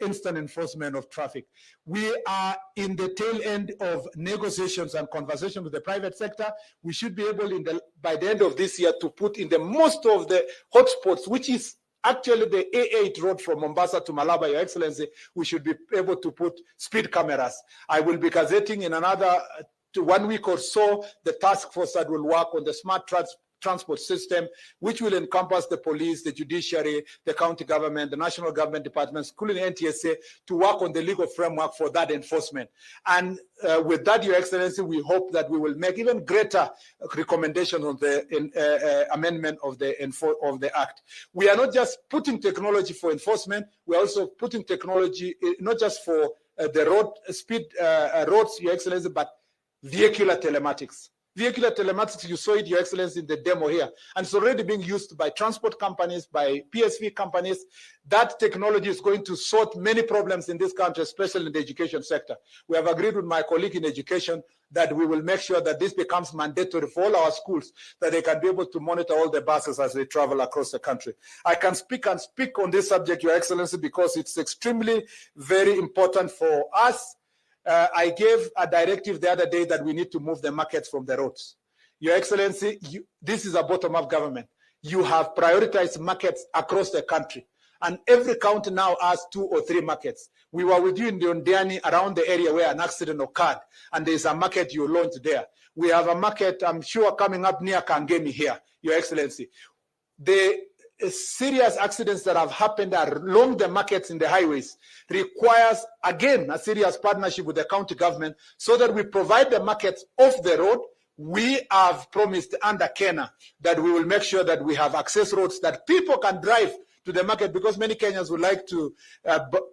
instant enforcement of traffic. We are in the tail end of negotiations and conversations with the private sector. We should be able, by the end of this year, to put in the most of the hotspots, which is actually the A8 road from Mombasa to Malaba, Your Excellency. We should be able to put speed cameras. I will be gazetting in another 1 week or so the task force that will work on the smart transport system, which will encompass the police, the judiciary, the county government, the national government departments, including NTSA, to work on the legal framework for that enforcement. And with that, Your Excellency, we hope that we will make even greater recommendations on the amendment of the Act. We are not just putting technology for enforcement, we are also putting technology not just for the roads, Your Excellency, but vehicular telematics. Vehicular telematics, you saw it, Your Excellency, in the demo here. And it's already being used by transport companies, by PSV companies. That technology is going to sort many problems in this country, especially in the education sector. We have agreed with my colleague in education that we will make sure that this becomes mandatory for all our schools, that they can be able to monitor all the buses as they travel across the country. I can speak on this subject, Your Excellency, because it's extremely very important for us. I gave a directive the other day that we need to move the markets from the roads. Your Excellency, this is a bottom-up government. You have prioritized markets across the country, and every county now has 2 or 3 markets. We were with you in the Ondiani, around the area where an accident occurred, and there's a market you launched there. We have a market, I'm sure, coming up near Kangemi here, Your Excellency. The serious accidents that have happened along the markets in the highways requires, again, a serious partnership with the county government so that we provide the markets off the road. We have promised under Kenya that we will make sure that we have access roads that people can drive to the market, because many Kenyans would like to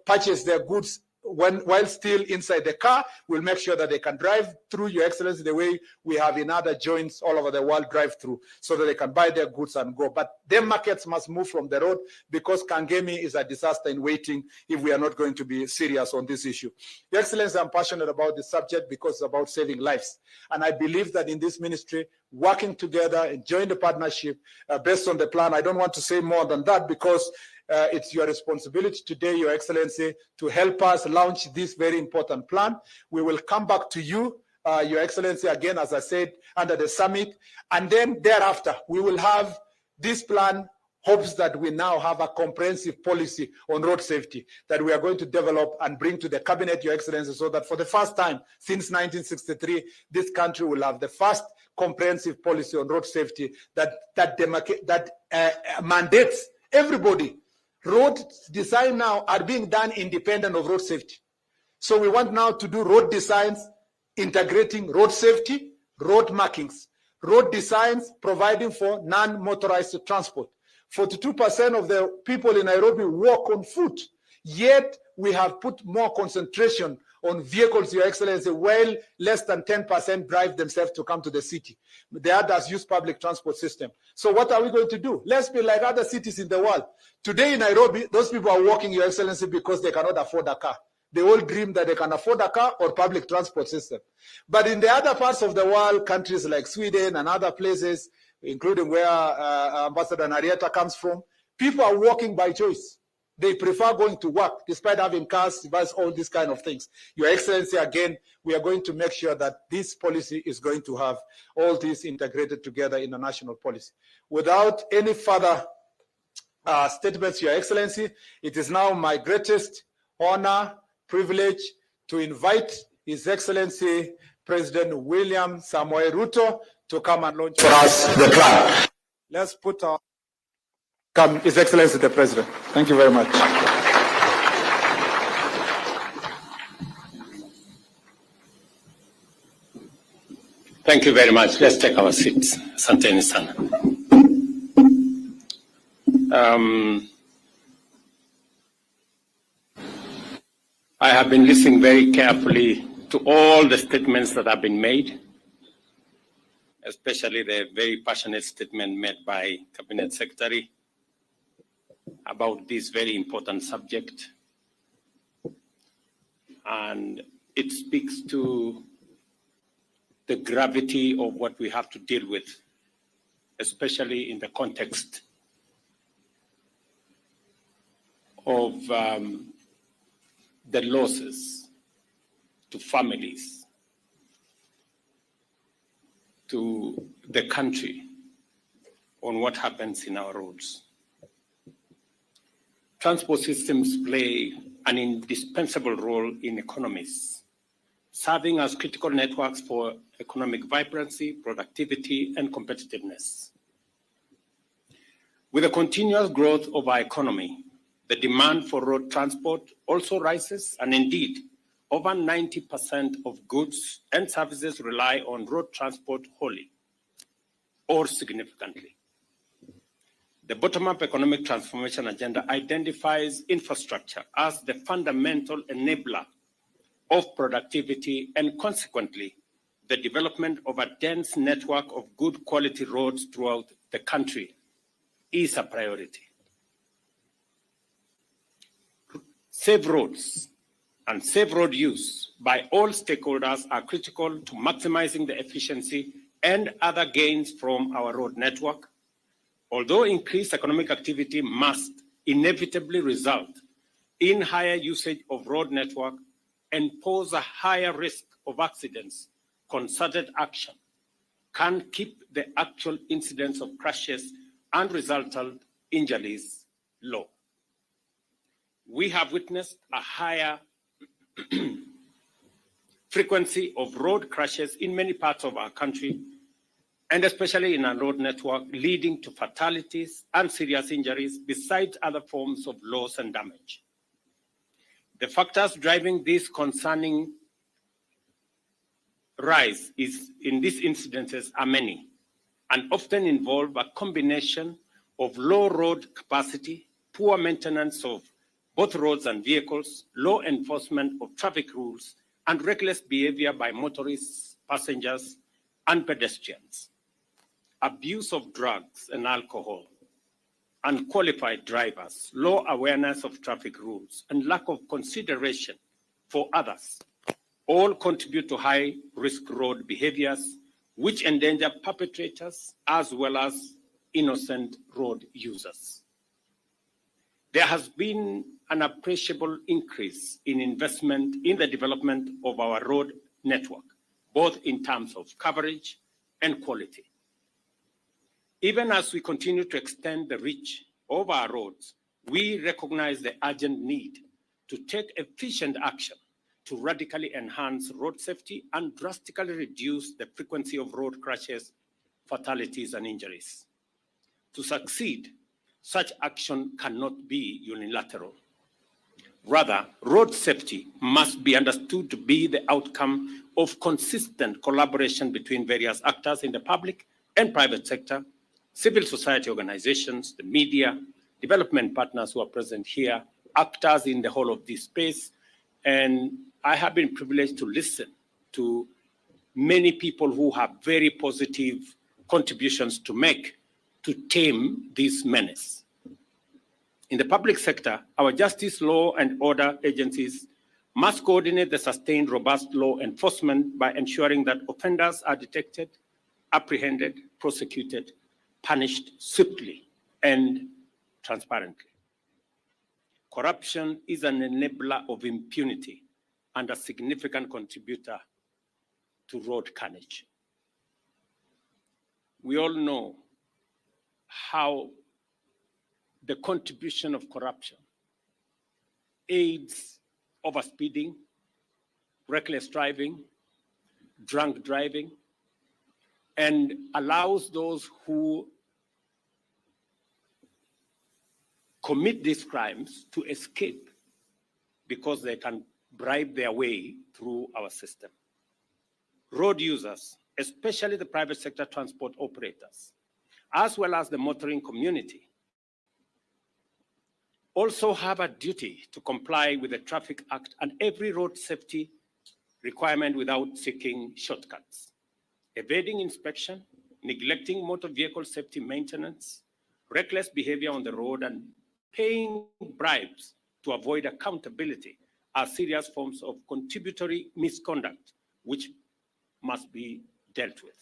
purchase their goods while still inside the car. We'll make sure that they can drive through, Your Excellency, the way we have in other joints all over the world drive through, so that they can buy their goods and go. But their markets must move from the road, because Kangemi is a disaster in waiting if we are not going to be serious on this issue. Your Excellency, I'm passionate about this subject because it's about saving lives. And I believe that in this ministry, working together, enjoying the partnership based on the plan, I don't want to say more than that, because it's your responsibility today, Your Excellency, to help us launch this very important plan. We will come back to you, Your Excellency, again, as I said, under the summit. And then thereafter, we will have this plan, hopes that we now have a comprehensive policy on road safety that we are going to develop and bring to the cabinet, Your Excellency, so that for the first time since 1963, this country will have the first comprehensive policy on road safety that mandates everybody. Road design now are being done independent of road safety. So we want now to do road designs integrating road safety, road markings, road designs providing for non-motorized transport. 42% of the people in Nairobi walk on foot, yet we have put more concentration on vehicles, Your Excellency, while less than 10% drive themselves to come to the city. The others use public transport system. So what are we going to do? Let's be like other cities in the world. Today in Nairobi, those people are walking, Your Excellency, because they cannot afford a car. They all dream that they can afford a car or public transport system. But in the other parts of the world, countries like Sweden and other places, including where Ambassador Narieta comes from, people are walking by choice. They prefer going to work despite having cars, device, all these kind of things. Your Excellency, again, we are going to make sure that this policy is going to have all these integrated together in a national policy. Without any further statements, Your Excellency, it is now my greatest honor, privilege to invite His Excellency President William Samoei Ruto to come and launch for us the plan. Let's put our His Excellency the President. Thank you very much. Thank you very much. Let's take our seats. Asanteni sana. I have been listening very carefully to all the statements that have been made, especially the very passionate statement made by Cabinet Secretary about this very important subject. And it speaks to the gravity of what we have to deal with, especially in the context of the losses to families, to the country on what happens in our roads. Transport systems play an indispensable role in economies, serving as critical networks for economic vibrancy, productivity, and competitiveness. With the continuous growth of our economy, the demand for road transport also rises, and indeed, over 90% of goods and services rely on road transport wholly or significantly. The bottom-up economic transformation agenda identifies infrastructure as the fundamental enabler of productivity and consequently, the development of a dense network of good quality roads throughout the country is a priority. Safe roads and safe road use by all stakeholders are critical to maximizing the efficiency and other gains from our road network, although increased economic activity must inevitably result in higher usage of road network and pose a higher risk of accidents. Concerted action can keep the actual incidence of crashes and resultant injuries low. We have witnessed a higher frequency of road crashes in many parts of our country, and especially in our road network, leading to fatalities and serious injuries, besides other forms of loss and damage. The factors driving this concerning rise in these incidences are many, and often involve a combination of low road capacity, poor maintenance of both roads and vehicles, low enforcement of traffic rules, and reckless behavior by motorists, passengers, and pedestrians. Abuse of drugs and alcohol, unqualified drivers, low awareness of traffic rules, and lack of consideration for others all contribute to high-risk road behaviors, which endanger perpetrators as well as innocent road users. There has been an appreciable increase in investment in the development of our road network, both in terms of coverage and quality. Even as we continue to extend the reach of our roads, we recognize the urgent need to take efficient action to radically enhance road safety and drastically reduce the frequency of road crashes, fatalities, and injuries. To succeed, such action cannot be unilateral. Rather, road safety must be understood to be the outcome of consistent collaboration between various actors in the public and private sector, civil society organizations, the media, development partners who are present here, actors in the whole of this space. And I have been privileged to listen to many people who have very positive contributions to make to tame this menace. In the public sector, our justice, law, and order agencies must coordinate the sustained, robust law enforcement by ensuring that offenders are detected, apprehended, prosecuted, punished swiftly and transparently. Corruption is an enabler of impunity and a significant contributor to road carnage. We all know how the contribution of corruption aids overspeeding, reckless driving, drunk driving, and allows those who commit these crimes to escape because they can bribe their way through our system. Road users, especially the private sector transport operators, as well as the motoring community, also have a duty to comply with the Traffic Act and every road safety requirement without seeking shortcuts. Evading inspection, neglecting motor vehicle safety maintenance, reckless behavior on the road, and paying bribes to avoid accountability are serious forms of contributory misconduct which must be dealt with.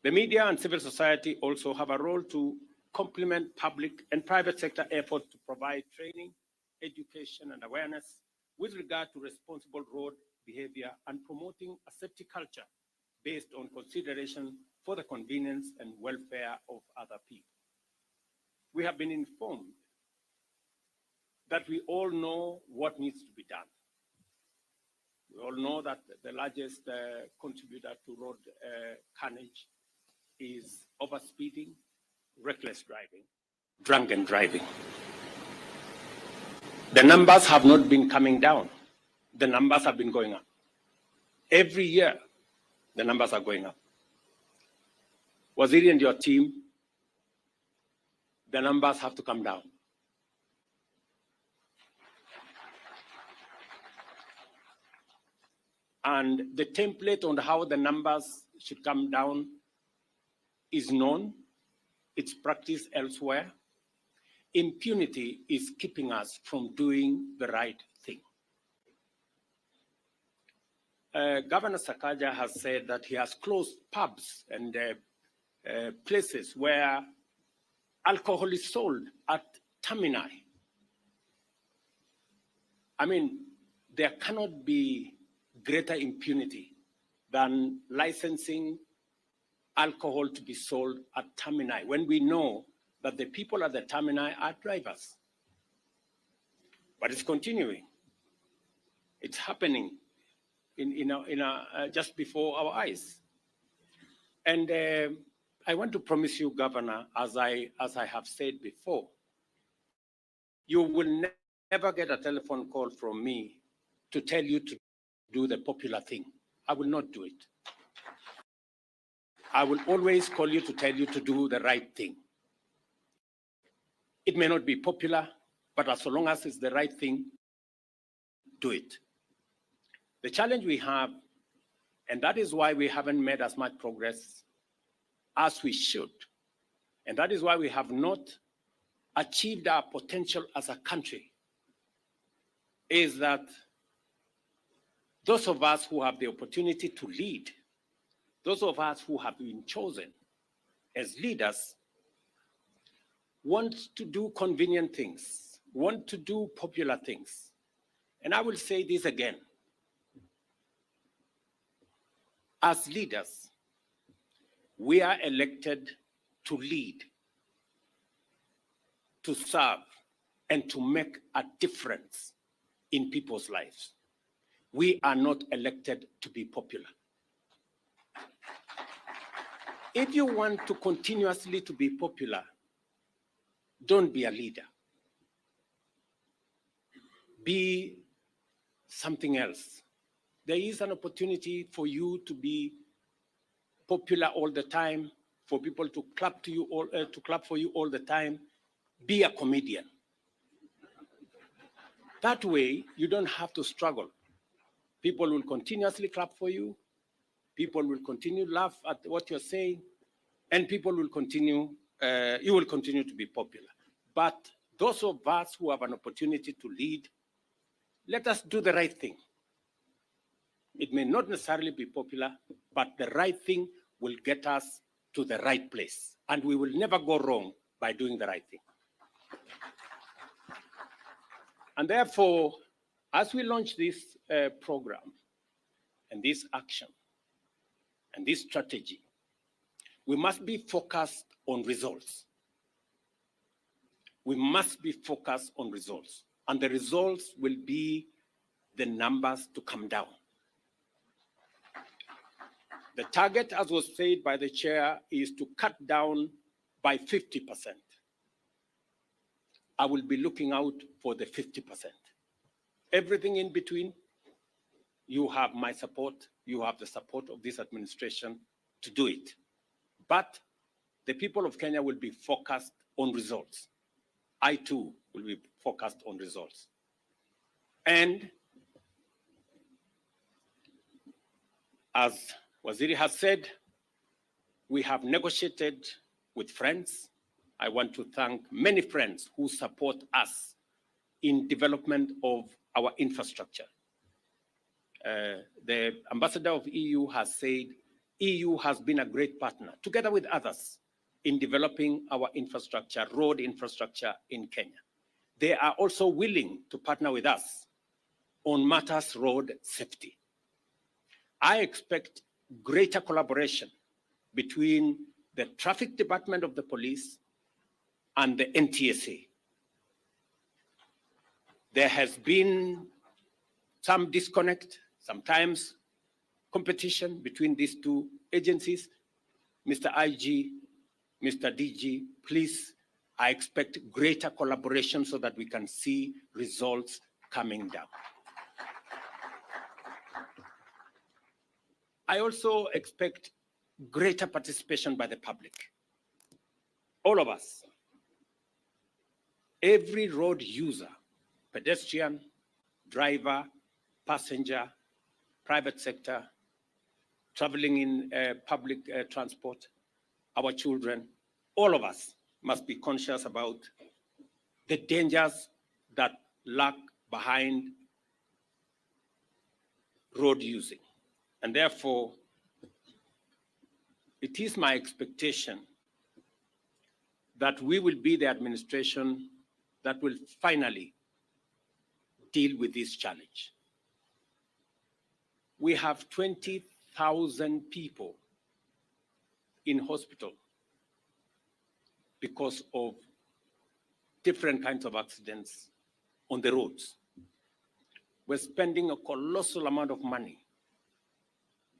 The media and civil society also have a role to complement public and private sector efforts to provide training education and awareness with regard to responsible road behavior and promoting a safety culture based on consideration for the convenience and welfare of other people. We have been informed that we all know what needs to be done. We all know that the largest contributor to road carnage is overspeeding, reckless driving, drunken driving. The numbers have not been coming down. The numbers have been going up. Every year, the numbers are going up. Waziri and your team, the numbers have to come down. And the template on how the numbers should come down is known. It's practiced elsewhere. Impunity is keeping us from doing the right thing. Governor Sakaja has said that he has closed pubs and places where alcohol is sold at termini. I mean, there cannot be greater impunity than licensing alcohol to be sold at termini when we know that the people at the termini are drivers. But it's continuing. It's happening just before our eyes. And I want to promise you, Governor, as I have said before, you will never get a telephone call from me to tell you to do the popular thing. I will not do it. I will always call you to tell you to do the right thing. It may not be popular, but as long as it's the right thing, do it. The challenge we have, and that is why we haven't made as much progress as we should, and that is why we have not achieved our potential as a country, is that those of us who have the opportunity to lead, those of us who have been chosen as leaders, want to do convenient things, want to do popular things. And I will say this again. As leaders, we are elected to lead, to serve, and to make a difference in people's lives. We are not elected to be popular. If you want to continuously to be popular, don't be a leader. Be something else. There is an opportunity for you to be popular all the time, for people to clap to you all, to clap for you all the time. Be a comedian. That way, you don't have to struggle. People will continuously clap for you. People will continue to laugh at what you're saying, and people will continue. You will continue to be popular. But those of us who have an opportunity to lead, let us do the right thing. It may not necessarily be popular, but the right thing will get us to the right place. And we will never go wrong by doing the right thing. And therefore, as we launch this program and this action and this strategy, we must be focused on results. We must be focused on results. And the results will be the numbers to come down. The target, as was said by the chair, is to cut down by 50%. I will be looking out for the 50%. Everything in between, you have my support, you have the support of this administration to do it. But the people of Kenya will be focused on results. I too will be focused on results. And as Waziri has said, we have negotiated with friends. I want to thank many friends who support us in development of our infrastructure. The ambassador of EU has said EU has been a great partner, together with others, in developing our infrastructure, road infrastructure in Kenya. they are also willing to partner with us on matters road safety. I expect greater collaboration between the traffic department of the police and the NTSA. There has been some disconnect, sometimes competition between these two agencies. Mr. IG, Mr. DG, please, I expect greater collaboration so that we can see results coming down. I also expect greater participation by the public. All of us, every road user, pedestrian, driver, passenger, private sector, traveling in public transport, our children, all of us must be conscious about the dangers that lurk behind road using. And therefore, it is my expectation that we will be the administration that will finally deal with this challenge. We have 20,000 people in hospital because of different kinds of accidents on the roads. We're spending a colossal amount of money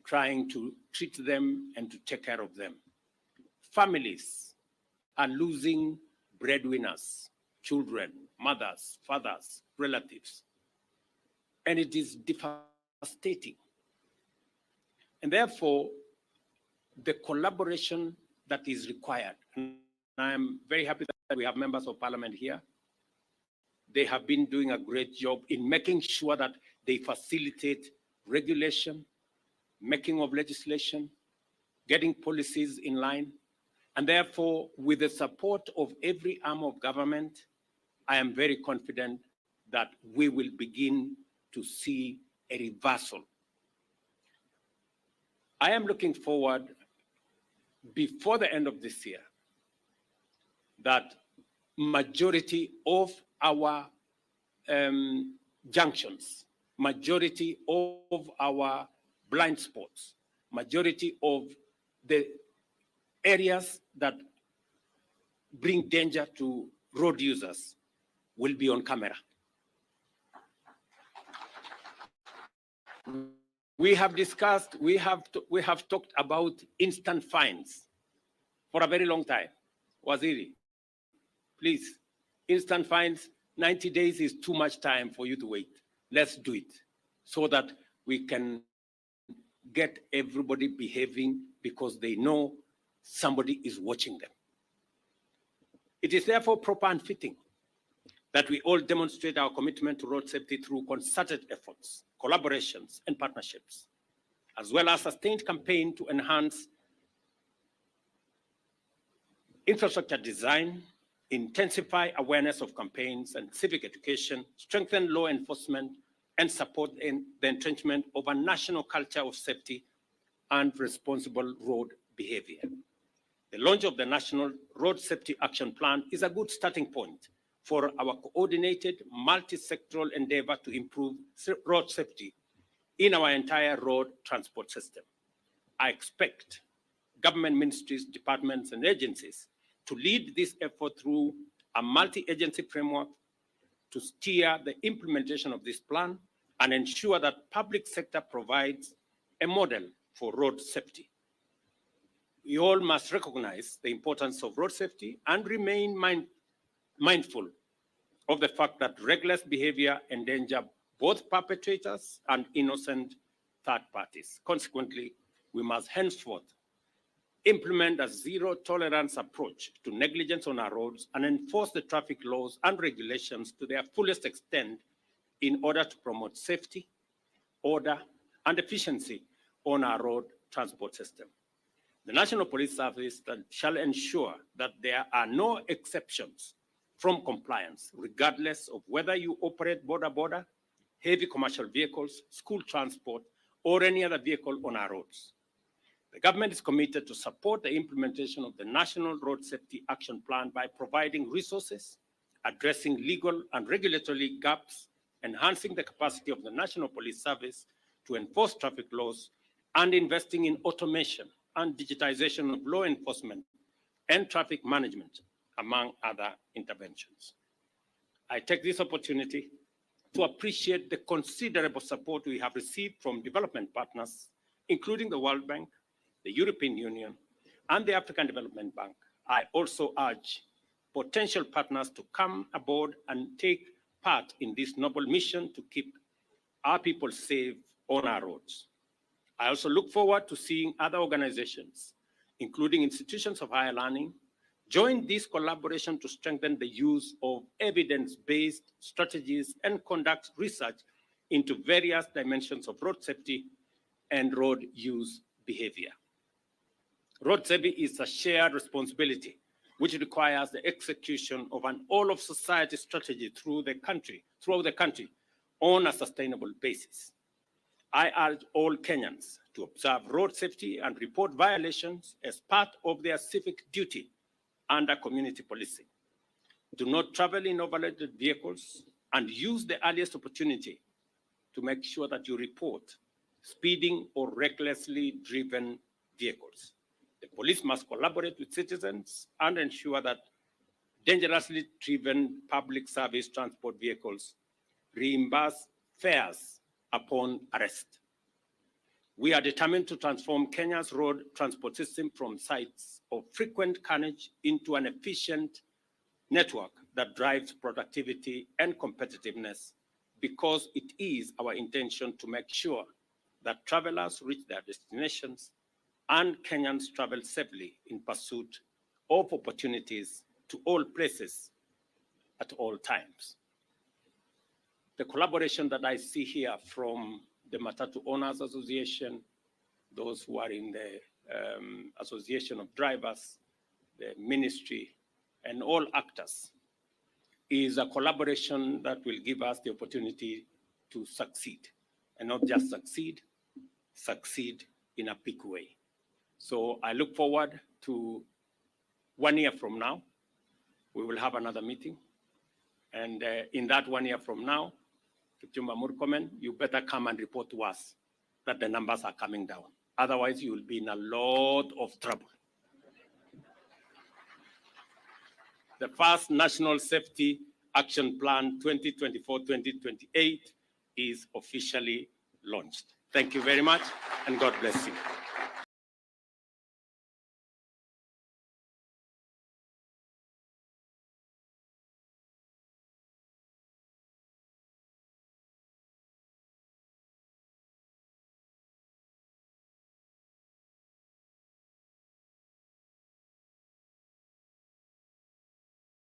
trying to treat them and to take care of them. Families are losing breadwinners, children, mothers, fathers, relatives, and it is devastating. And therefore, the collaboration that is required, and I am very happy that we have members of parliament here. They have been doing a great job in making sure that they facilitate regulation, making of legislation, getting policies in line. And therefore, with the support of every arm of government, I am very confident that we will begin to see a reversal. I am looking forward, before the end of this year, that majority of our junctions, majority of our blind spots, majority of the areas that bring danger to road users will be on camera. We have discussed, we have talked about instant fines for a very long time. Waziri, please, instant fines, 90 days is too much time for you to wait. Let's do it so that we can get everybody behaving because they know somebody is watching them. It is therefore proper and fitting that we all demonstrate our commitment to road safety through concerted efforts, collaborations, and partnerships, as well as a sustained campaign to enhance infrastructure design, intensify awareness of campaigns and civic education, strengthen law enforcement, and support in the entrenchment of a national culture of safety and responsible road behavior. The launch of the National Road Safety Action Plan is a good starting point for our coordinated multi-sectoral endeavor to improve road safety in our entire road transport system. I expect government ministries, departments, and agencies to lead this effort through a multi-agency framework to steer the implementation of this plan and ensure that public sector provides a model for road safety. We all must recognize the importance of road safety and remain mindful of the fact that reckless behavior endangers both perpetrators and innocent third parties. Consequently, we must henceforth implement a zero-tolerance approach to negligence on our roads and enforce the traffic laws and regulations to their fullest extent in order to promote safety, order, and efficiency on our road transport system. The National Police Service shall ensure that there are no exceptions from compliance, regardless of whether you operate border, heavy commercial vehicles, school transport, or any other vehicle on our roads. The government is committed to support the implementation of the National Road Safety Action Plan by providing resources, addressing legal and regulatory gaps, enhancing the capacity of the National Police Service to enforce traffic laws, and investing in automation and digitization of law enforcement and traffic management, among other interventions. I take this opportunity to appreciate the considerable support we have received from development partners, including the World Bank, the European Union, and the African Development Bank. I also urge potential partners to come aboard and take part in this noble mission to keep our people safe on our roads. I also look forward to seeing other organizations, including institutions of higher learning, join this collaboration to strengthen the use of evidence-based strategies and conduct research into various dimensions of road safety and road use behavior. Road safety is a shared responsibility, which requires the execution of an all-of-society strategy throughout the country on a sustainable basis. I urge all Kenyans to observe road safety and report violations as part of their civic duty under community policing. Do not travel in overloaded vehicles and use the earliest opportunity to make sure that you report speeding or recklessly driven vehicles. The police must collaborate with citizens and ensure that dangerously driven public service transport vehicles reimburse fares upon arrest. We are determined to transform Kenya's road transport system from sites of frequent carnage into an efficient network that drives productivity and competitiveness, because it is our intention to make sure that travelers reach their destinations and Kenyans travel safely in pursuit of opportunities to all places at all times. The collaboration that I see here from the Matatu Owners Association, those who are in the Association of Drivers, the ministry, and all actors, is a collaboration that will give us the opportunity to succeed, and not just succeed in a big way. So I look forward to 1 year from now, we will have another meeting. And in that 1 year from now, Kipchumba Murkomen, you better come and report to us that the numbers are coming down. Otherwise, you will be in a lot of trouble. The first National Safety Action Plan 2024-2028 is officially launched. Thank you very much, and God bless you.